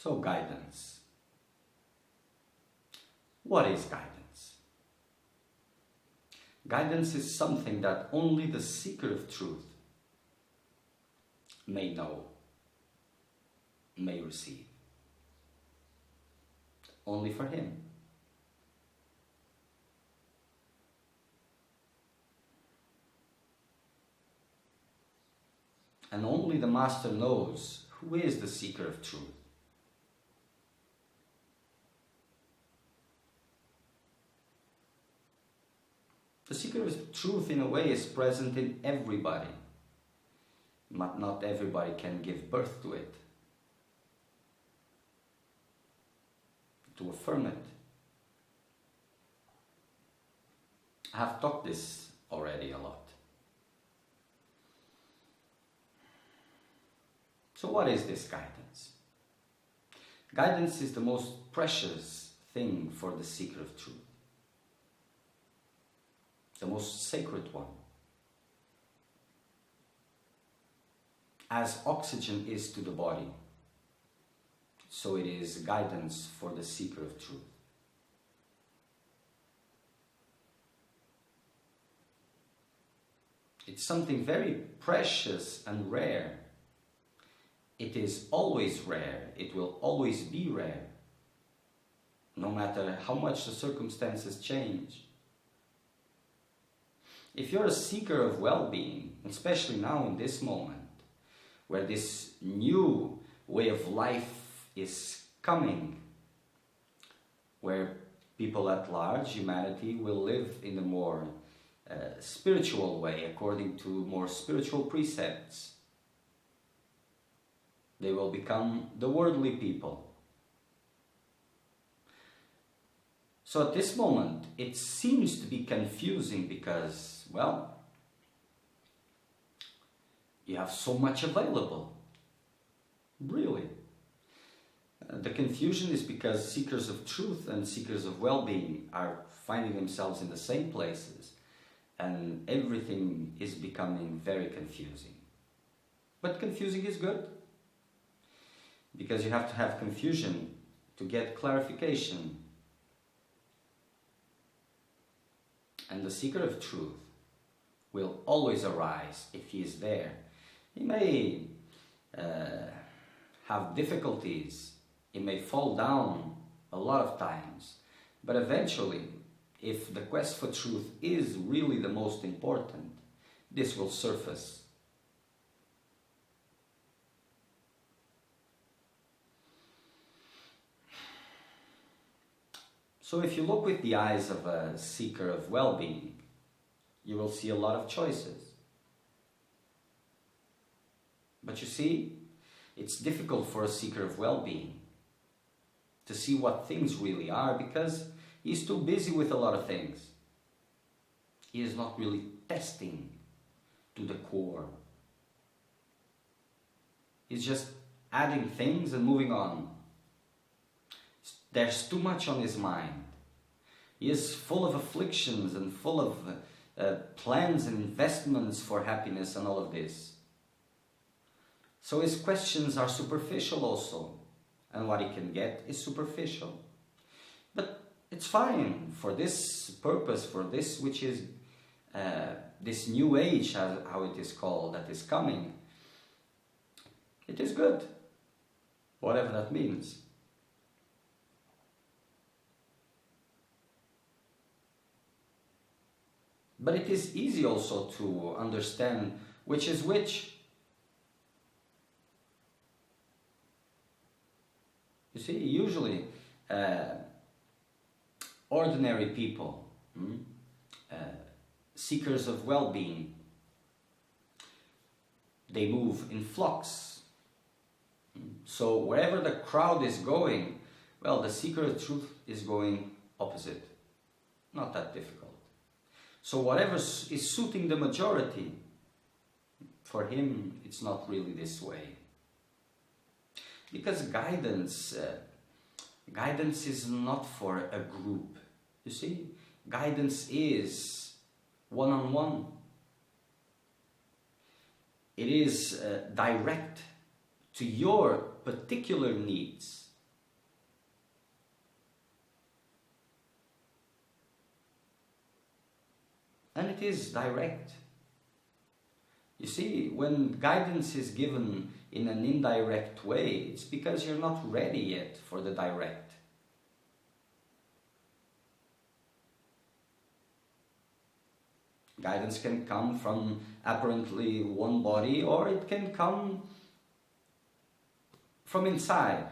So guidance. What is guidance? Guidance is something that only the seeker of truth may know, may receive. Only for him. And only the Master knows who is the seeker of truth. The seeker of truth, in a way, is present in everybody, but not everybody can give birth to it, to affirm it. I have talked this already a lot. So what is this guidance? Guidance is the most precious thing for the seeker of truth. The most sacred one. As oxygen is to the body, so it is guidance for the seeker of truth. It's something very precious and rare. It is always rare. It will always be rare, no matter how much the circumstances change. If you're a seeker of well-being, especially now in this moment, where this new way of life is coming, where people at large, humanity, will live in a more spiritual way, according to more spiritual precepts, they will become the worldly people. So at this moment, it seems to be confusing because, well, you have so much available. Really. The confusion is because seekers of truth and seekers of well-being are finding themselves in the same places, and everything is becoming very confusing. But confusing is good, because you have to have confusion to get clarification. And the seeker of truth will always arise if he is there. He may have difficulties, he may fall down a lot of times, but eventually, if the quest for truth is really the most important, this will surface. So if you look with the eyes of a seeker of well-being, you will see a lot of choices. But you see, it's difficult for a seeker of well-being to see what things really are because he's too busy with a lot of things. He is not really testing to the core. He's just adding things and moving on. There's too much on his mind. He is full of afflictions and full of plans and investments for happiness and all of this. So his questions are superficial also, and what he can get is superficial. But it's fine for this purpose, for this which is this new age, how it is called, that is coming. It is good, whatever that means. But it is easy also to understand which is which. You see, usually ordinary people, seekers of well-being, they move in flocks. So wherever the crowd is going, well, the seeker of truth is going opposite. Not that difficult. So whatever is suiting the majority, for him, it's not really this way. Because guidance is not for a group. You see, guidance is one-on-one. It is direct to your particular needs, And it is direct. You see, when guidance is given in an indirect way, it's because you're not ready yet for the direct. Guidance can come from apparently one body, or it can come from inside,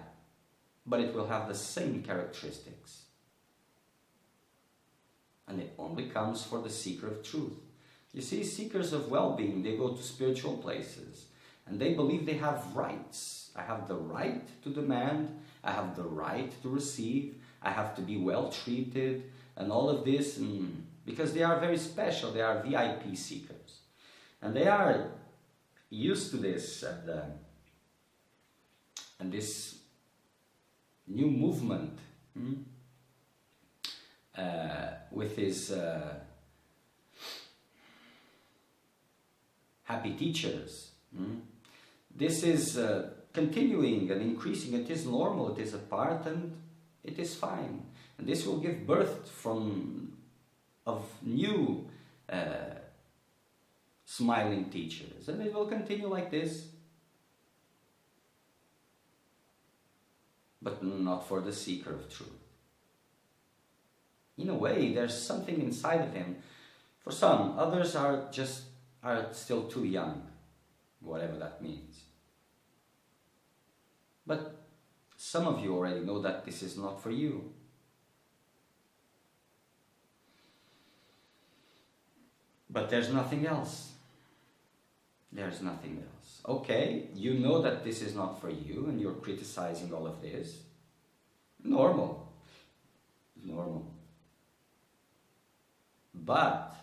but it will have the same characteristics. And it only comes for the seeker of truth. You see, seekers of well-being, they go to spiritual places and they believe they have rights. I have the right to demand, I have the right to receive, I have to be well treated, and all of this, because they are very special, they are VIP seekers. And they are used to this, and this new movement with his happy teachers. This is continuing and increasing. It is normal, it is a part, and it is fine. And this will give birth of new smiling teachers, and it will continue like this. But not for the seeker of truth. In a way, there's something inside of him. For some, others are still too young, whatever that means. But some of you already know that this is not for you. But there's nothing else. There's nothing else. Okay, you know that this is not for you and you're criticizing all of this. Normal. Normal. But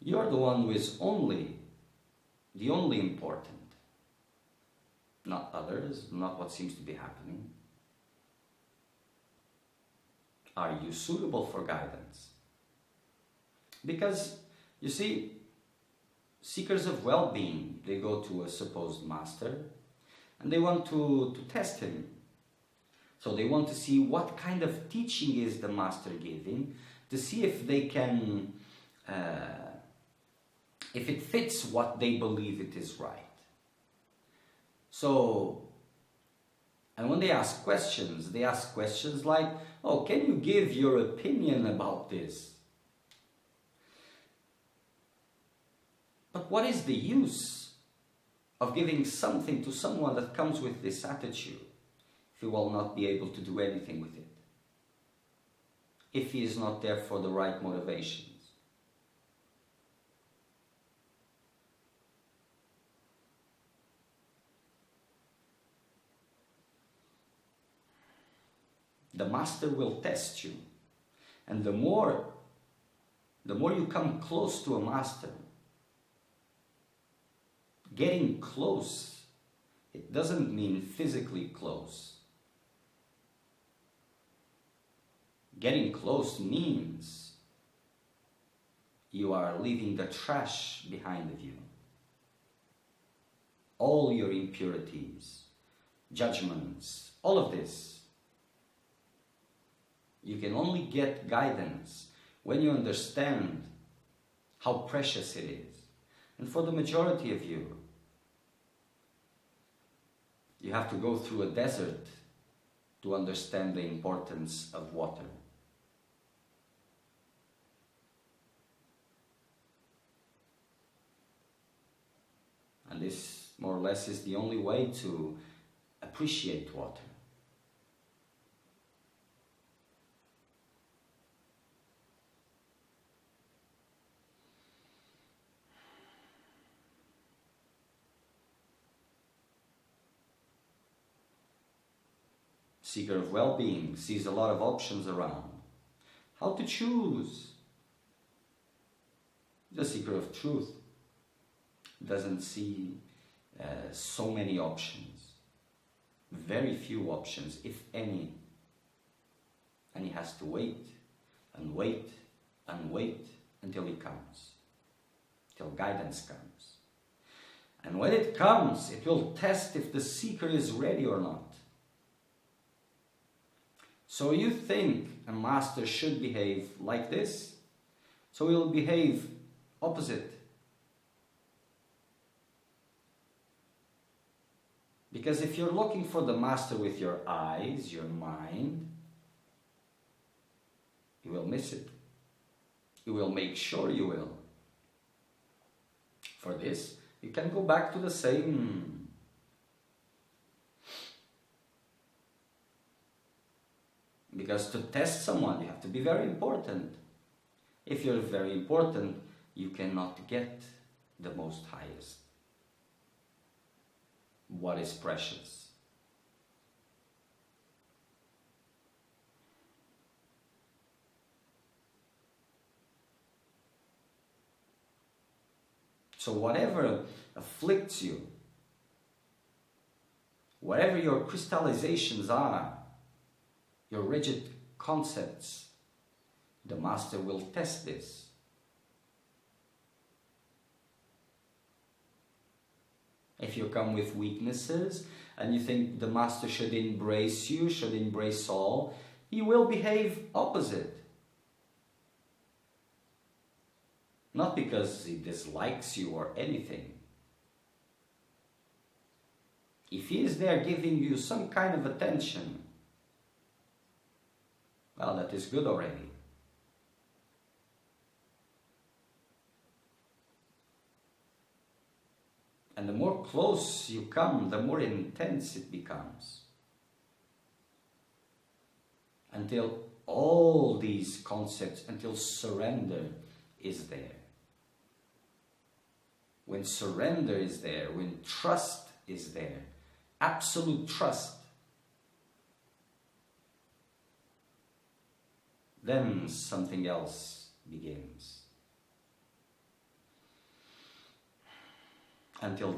you're the one who is the only important. Not others, not what seems to be happening. Are you suitable for guidance? Because, you see, seekers of well-being, they go to a supposed master and they want to test him. So they want to see what kind of teaching is the master giving, to see if they can, if it fits what they believe it is right. So, and when they ask questions like, oh, can you give your opinion about this? But what is the use of giving something to someone that comes with this attitude if he will not be able to do anything with it? If he is not there for the right motivations? The master will test you. And the more you come close to a master, getting close, it doesn't mean physically close. Getting close means you are leaving the trash behind of you. All your impurities, judgments, all of this. You can only get guidance when you understand how precious it is. And for the majority of you, you have to go through a desert to understand the importance of water. And this, more or less, is the only way to appreciate water. Seeker of well-being sees a lot of options around. How to choose? The seeker of truth doesn't see so many options. Very few options, if any. And he has to wait and wait and wait until he comes. Till guidance comes. And when it comes, it will test if the seeker is ready or not. So you think a master should behave like this, so he will behave opposite. Because if you're looking for the master with your eyes, your mind, you will miss it. You will make sure you will. For this, you can go back to the same. Because to test someone, you have to be very important. If you're very important, you cannot get the most highest. What is precious? So whatever afflicts you, whatever your crystallizations are, your rigid concepts, the master will test this. If you come with weaknesses and you think the master should embrace you, should embrace all, he will behave opposite. Not because he dislikes you or anything. If he is there giving you some kind of attention, well, that is good already. And the more close you come, the more intense it becomes. Until all these concepts, until surrender is there. When surrender is there, when trust is there, absolute trust, then something else begins. Until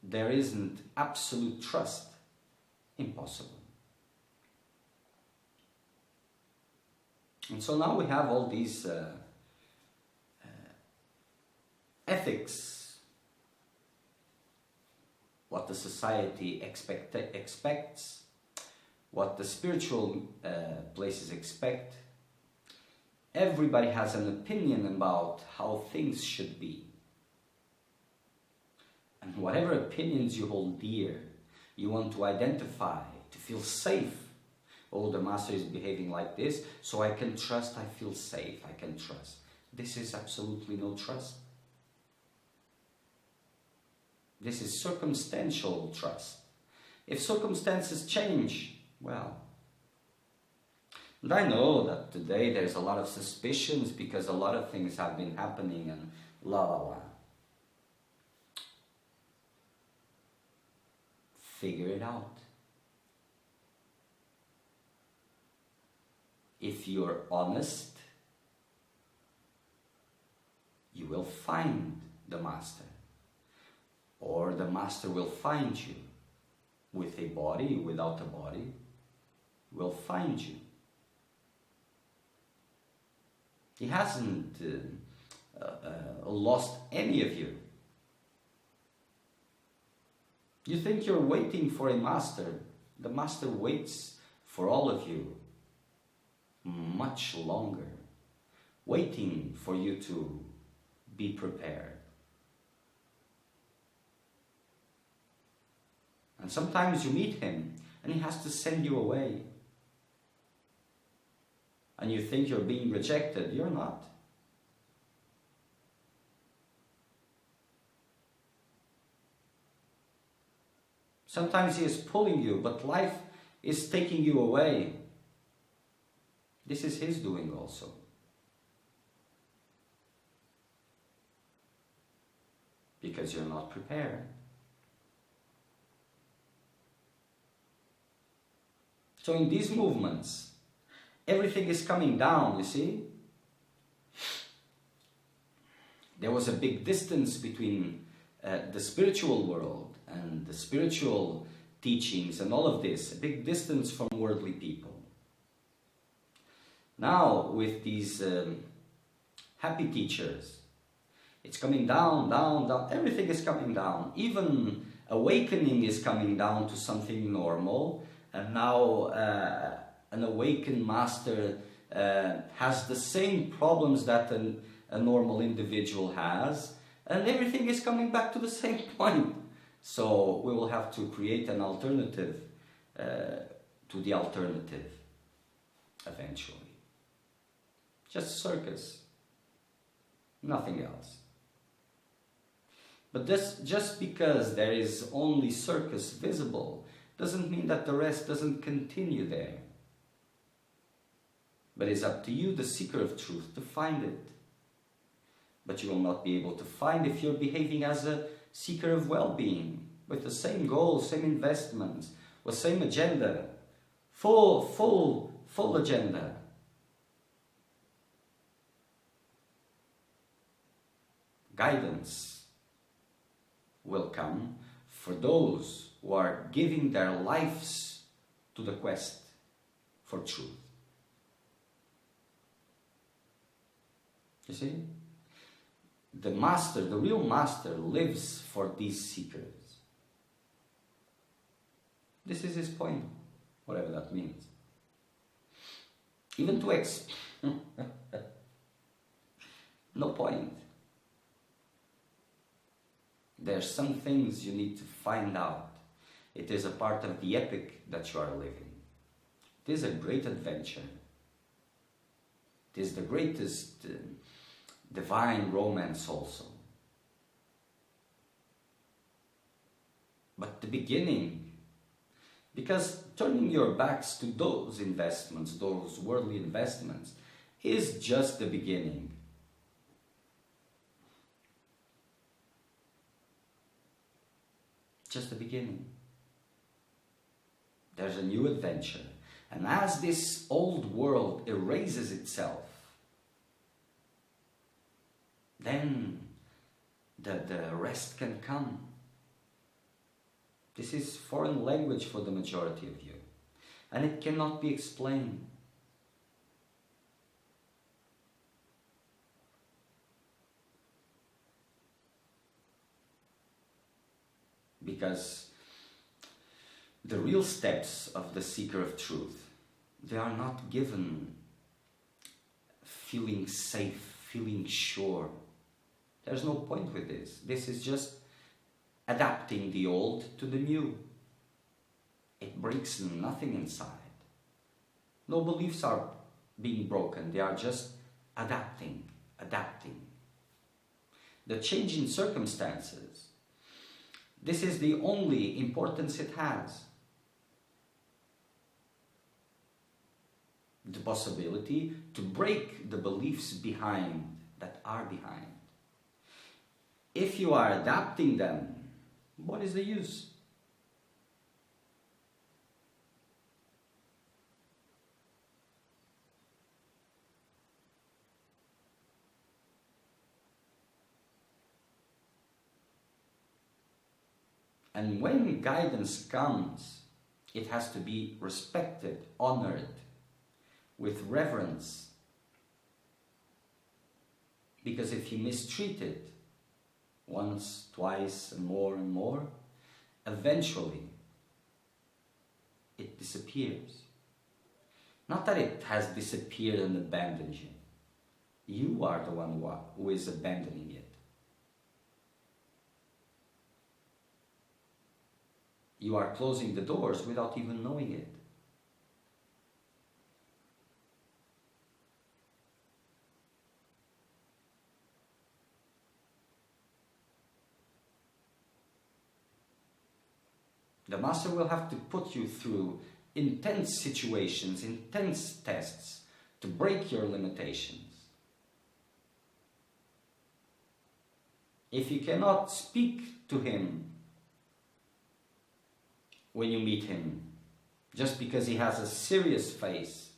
there isn't absolute trust, impossible. And so now we have all these ethics, what the society expects, what the spiritual places expect. Everybody has an opinion about how things should be. And whatever opinions you hold dear, you want to identify, to feel safe. Oh, the master is behaving like this, so I can trust, I feel safe, I can trust. This is absolutely no trust. This is circumstantial trust. If circumstances change, well, and I know that today there's a lot of suspicions because a lot of things have been happening and la la la. Figure it out. If you're honest, you will find the master. Or the master will find you. With a body, without a body, will find you. He hasn't lost any of you. You think you're waiting for a master. The master waits for all of you much longer, waiting for you to be prepared. And sometimes you meet him and he has to send you away. And you think you're being rejected. You're not. Sometimes he is pulling you, but life is taking you away. This is his doing also. Because you're not prepared. So in these movements, everything is coming down, you see? There was a big distance between the spiritual world and the spiritual teachings and all of this, a big distance from worldly people. Now, with these happy teachers, it's coming down, down, down, everything is coming down. Even awakening is coming down to something normal, and now an awakened master has the same problems that a normal individual has, and everything is coming back to the same point. So we will have to create an alternative to the alternative eventually. Just circus, nothing else. But this, just because there is only circus visible doesn't mean that the rest doesn't continue there. But it's up to you, the seeker of truth, to find it. But you will not be able to find if you're behaving as a seeker of well-being, with the same goals, same investments, with same agenda, full agenda. Guidance will come for those who are giving their lives to the quest for truth. You see? The master, the real master, lives for these seekers. This is his point, whatever that means. Even to no point. There's some things you need to find out. It is a part of the epic that you are living. It is a great adventure. It is the greatest divine romance also. But the beginning, because turning your backs to those investments, those worldly investments, is just the beginning. Just the beginning. There's a new adventure. And as this old world erases itself, then the rest can come. This is foreign language for the majority of you, and it cannot be explained. Because the real steps of the seeker of truth, they are not given feeling safe, feeling sure. There's no point with this. This is just adapting the old to the new. It breaks nothing inside. No beliefs are being broken. They are just adapting. The change in circumstances, this is the only importance it has. The possibility to break the beliefs behind that are behind. If you are adapting them, what is the use? And when guidance comes, it has to be respected, honored, with reverence. Because if you mistreat it once, twice, and more, eventually it disappears. Not that it has disappeared and abandoned you. You are the one who is abandoning it. You are closing the doors without even knowing it. The master will have to put you through intense situations, intense tests to break your limitations. If you cannot speak to him when you meet him, just because he has a serious face,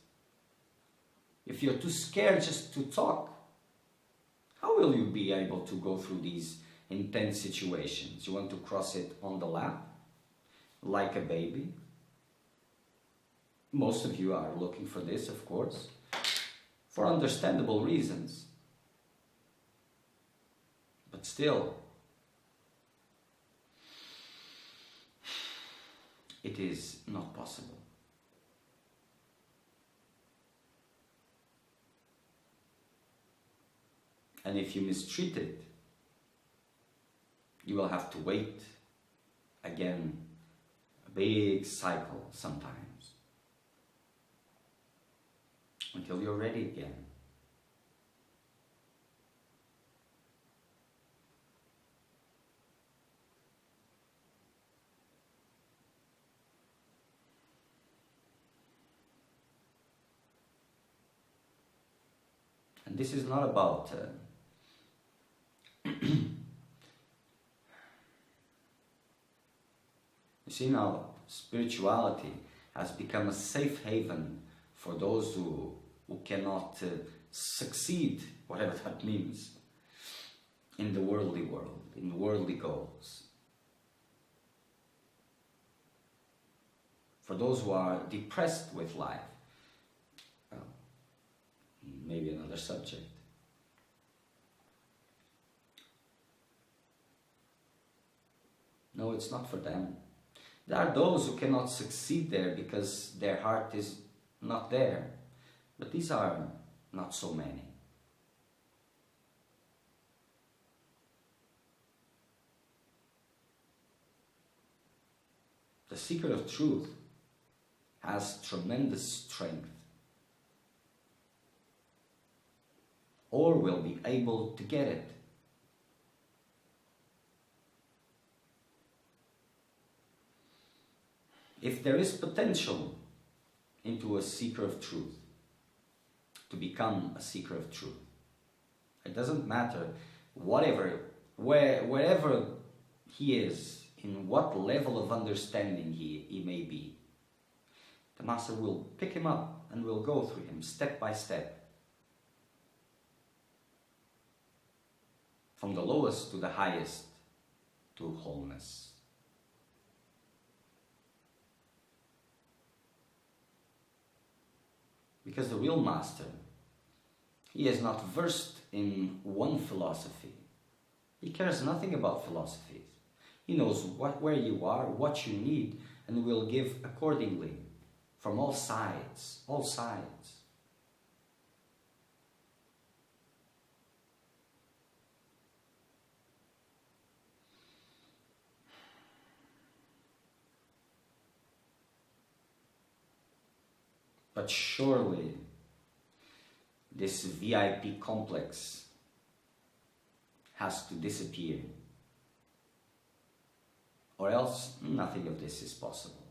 if you're too scared just to talk, how will you be able to go through these intense situations? You want to cross it on the lap? Like a baby. Most of you are looking for this, of course, for understandable reasons. But still, it is not possible. And if you mistreat it, you will have to wait again, a big cycle sometimes, until you're ready again. And this is not about you see, now spirituality has become a safe haven for those who cannot succeed, whatever that means, in the worldly world, in worldly goals. For those who are depressed with life, maybe another subject. No, it's not for them. There are those who cannot succeed there because their heart is not there. But these are not so many. The seeker of truth has tremendous strength, or will be able to get it. If there is potential into a seeker of truth, to become a seeker of truth, it doesn't matter wherever he is, in what level of understanding he may be, the Master will pick him up and will go through him step by step, from the lowest to the highest, to wholeness. Because the real Master, he is not versed in one philosophy. He cares nothing about philosophies. He knows where you are, what you need, and will give accordingly, from all sides, all sides. But surely this VIP complex has to disappear, or else nothing of this is possible.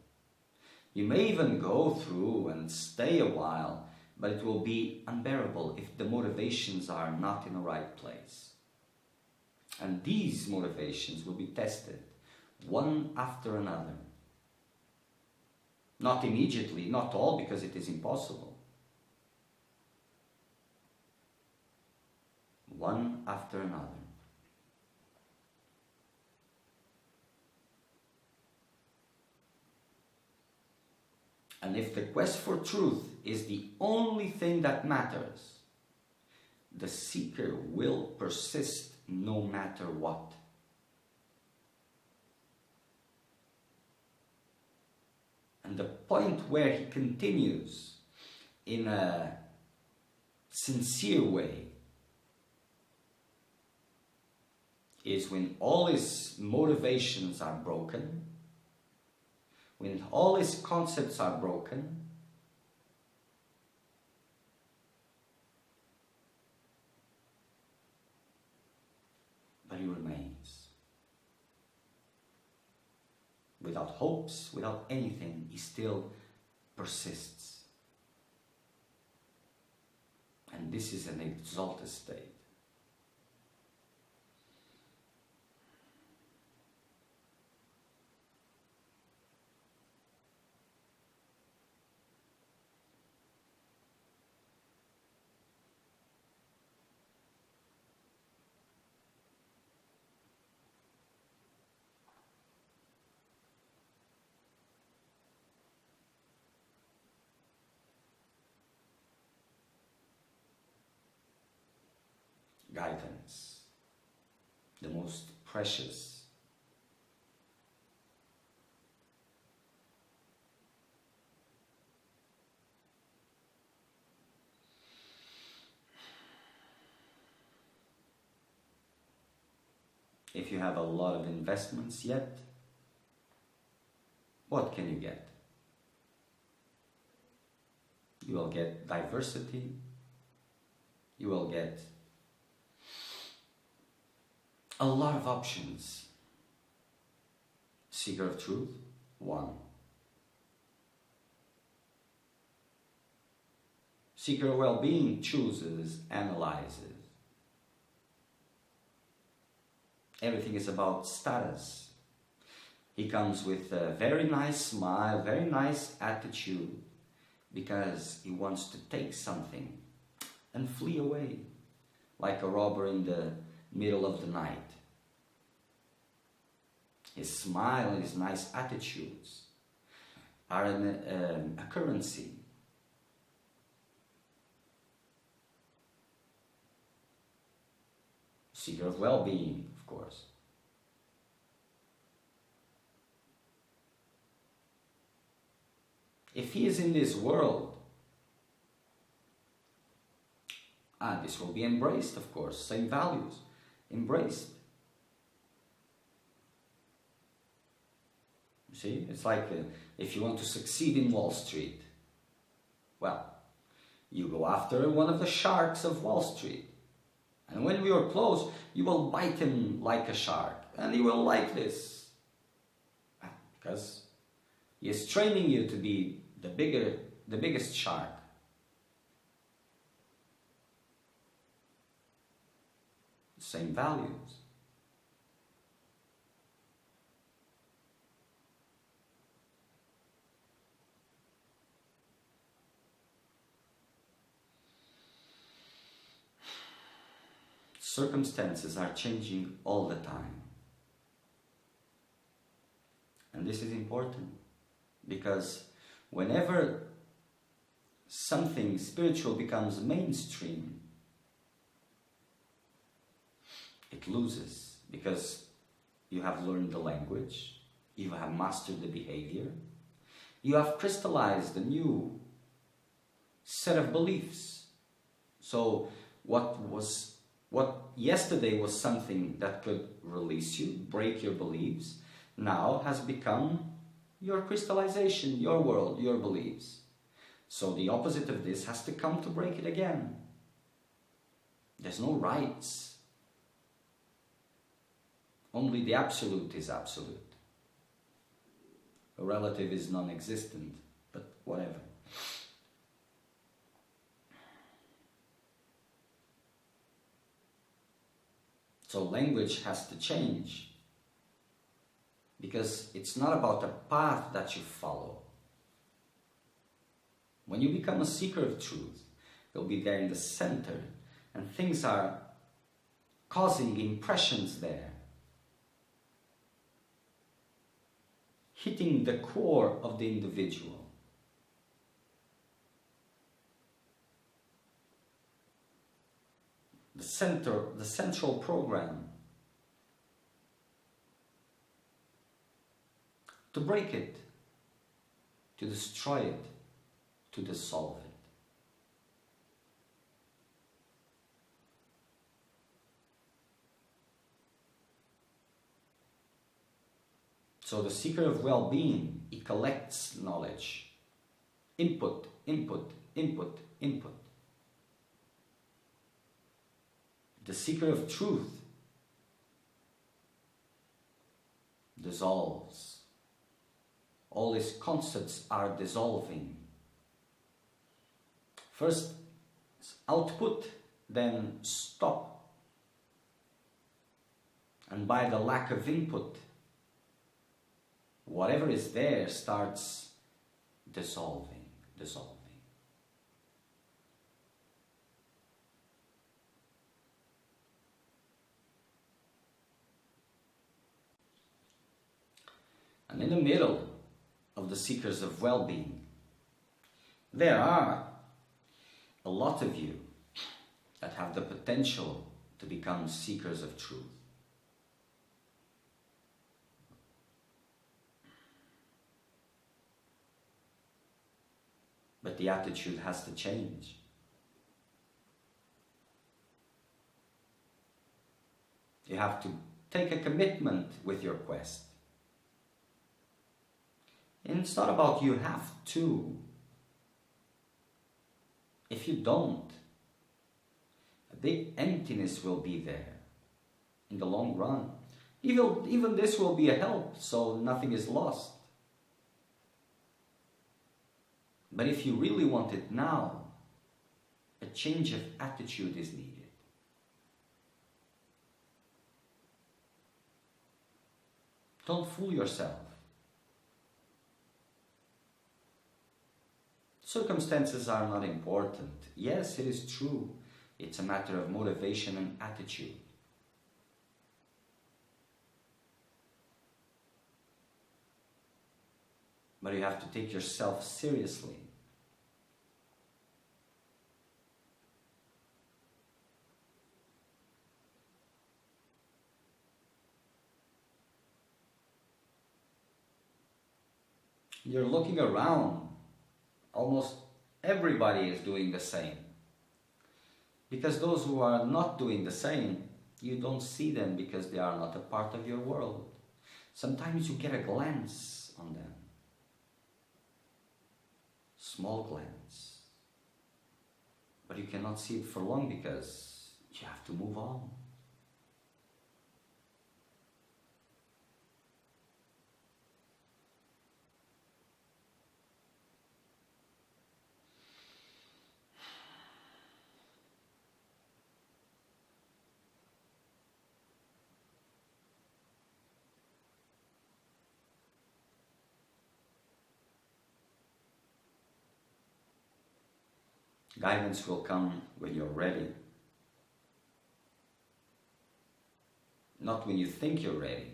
You may even go through and stay a while, but it will be unbearable if the motivations are not in the right place. And these motivations will be tested, one after another. Not immediately, not all, because it is impossible. One after another. And if the quest for truth is the only thing that matters, the seeker will persist no matter what. And the point where he continues in a sincere way is when all his motivations are broken, when all his concepts are broken, but he remains. Without hopes, without anything, he still persists. And this is an exalted state. Guidance, the most precious. if you have a lot of investments yet, what can you get? You will get diversity, you will get a lot of options. Seeker of truth, 1. Seeker of well-being chooses, analyzes. Everything is about status. He comes with a very nice smile, very nice attitude, because he wants to take something and flee away, like a robber in the middle of the night. His smile and his nice attitudes are a currency. Seeker of well-being, of course. If he is in this world, this will be embraced, of course. Same values, embraced. You see, it's like if you want to succeed in Wall Street, well, you go after one of the sharks of Wall Street. And when we are close, you will bite him like a shark. And he will like this. Because he is training you to be the biggest shark. Same values. Circumstances are changing all the time. And this is important because whenever something spiritual becomes mainstream, it loses because you have learned the language, you have mastered the behavior, you have crystallized a new set of beliefs. So what yesterday was something that could release you, break your beliefs, now has become your crystallization, your world, your beliefs. So the opposite of this has to come to break it again. There's no rights. Only the absolute is absolute. A relative is non-existent, but whatever. So language has to change because it's not about a path that you follow. When you become a seeker of truth, you'll be there in the center and things are causing impressions there, hitting the core of the individual. The central program. To break it, to destroy it, to dissolve it. So the seeker of well-being, he collects knowledge. Input, input, input, input. The seeker of truth dissolves. All his concepts are dissolving. First output, then stop. And by the lack of input, whatever is there starts dissolving, dissolving. And in the middle of the seekers of well-being, there are a lot of you that have the potential to become seekers of truth. But the attitude has to change. You have to take a commitment with your quest. And it's not about you have to. If you don't, a big emptiness will be there in the long run. Even this will be a help, so nothing is lost. But if you really want it now, a change of attitude is needed. Don't fool yourself. Circumstances are not important. Yes, it is true. It's a matter of motivation and attitude. But you have to take yourself seriously. You're looking around. Almost everybody is doing the same. Because those who are not doing the same, you don't see them because they are not a part of your world. Sometimes you get a glance on them. Small glance. But you cannot see it for long because you have to move on. Guidance will come when you're ready. Not when you think you're ready,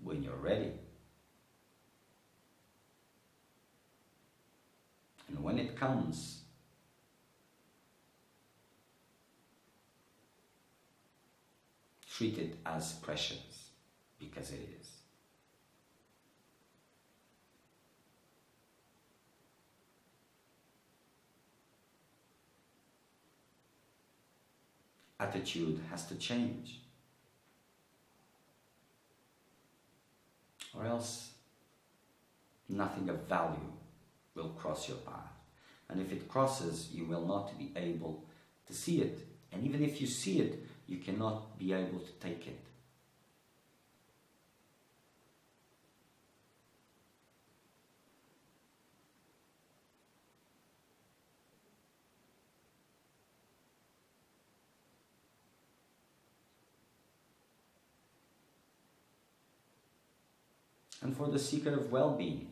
when you're ready. And when it comes, treat it as precious, because it is. Attitude has to change, or else nothing of value will cross your path. And if it crosses, you will not be able to see it. And even if you see it, you cannot be able to take it. And for the seeker of well-being,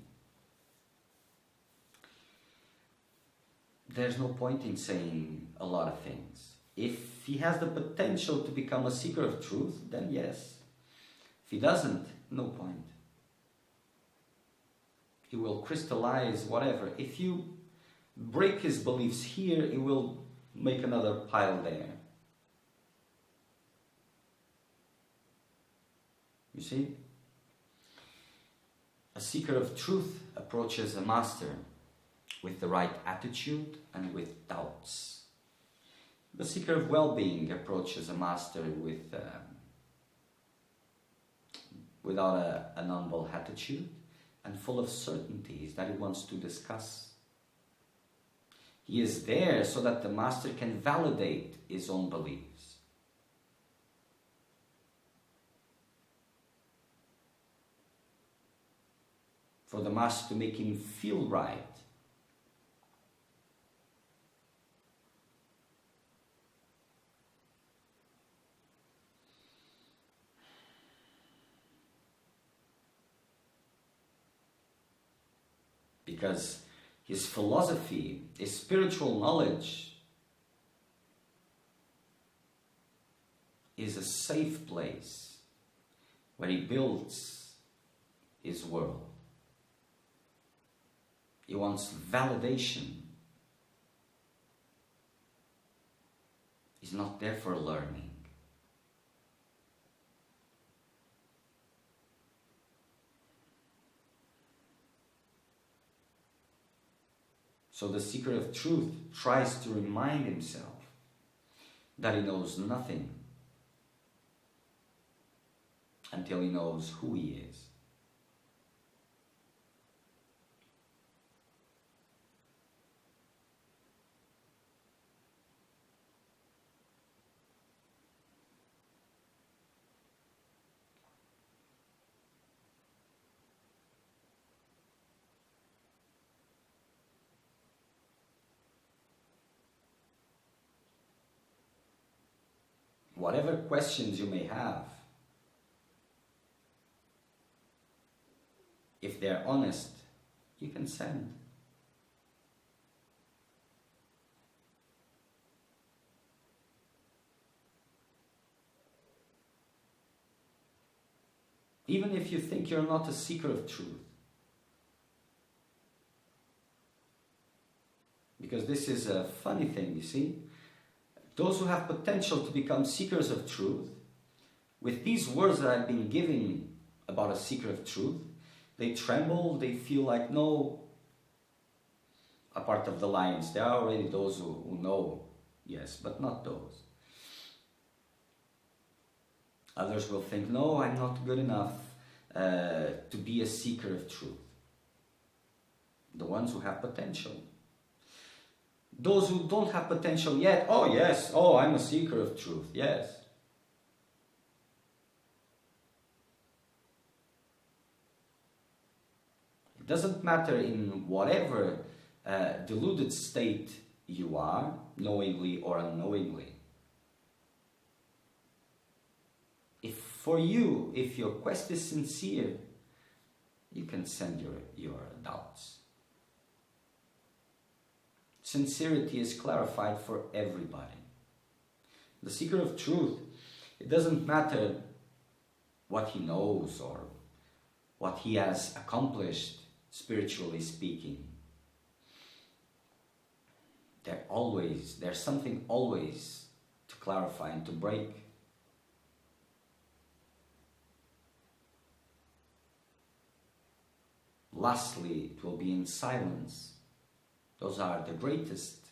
there's no point in saying a lot of things. If he has the potential to become a seeker of truth, then yes. If he doesn't, no point. He will crystallize whatever. If you break his beliefs here, he will make another pile there. You see? A seeker of truth approaches a master with the right attitude and with doubts. The seeker of well-being approaches a master without an humble attitude and full of certainties that he wants to discuss. He is there so that the master can validate his own beliefs. For the master to make him feel right. Because his philosophy, his spiritual knowledge is a safe place where he builds his world. He wants validation. He's not there for learning. So the seeker of truth tries to remind himself that he knows nothing. until he knows who he is. Whatever questions you may have, if they're honest, you can send. Even if you think you're not a seeker of truth. Because this is a funny thing, you see. Those who have potential to become seekers of truth, with these words that I've been giving about a seeker of truth, they tremble, they feel like, no, a part of the lions. There are already those who know, yes, but not those. Others will think, no, I'm not good enough to be a seeker of truth. The ones who have potential. Those who don't have potential yet, oh yes, oh, I'm a seeker of truth, yes. It doesn't matter in whatever deluded state you are, knowingly or unknowingly. If your quest is sincere, you can send your doubts. Sincerity is clarified for everybody. The seeker of truth, it doesn't matter what he knows or what he has accomplished, spiritually speaking. There's something always to clarify and to break. Lastly, it will be in silence. Those are the greatest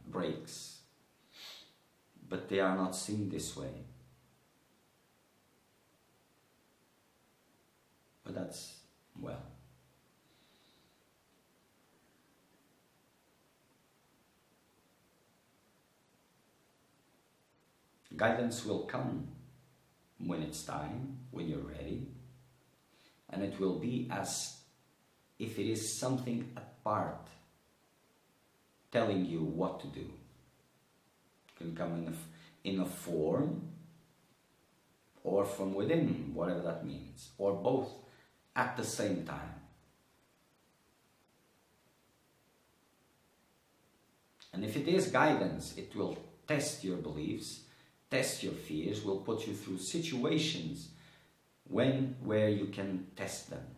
breaks, but they are not seen this way. But that's, well. Guidance will come when it's time, when you're ready, and it will be as if it is something apart, telling you what to do. It can come in a form or from within, whatever that means, or both at the same time. And if it is guidance, it will test your beliefs, test your fears, will put you through situations where you can test them.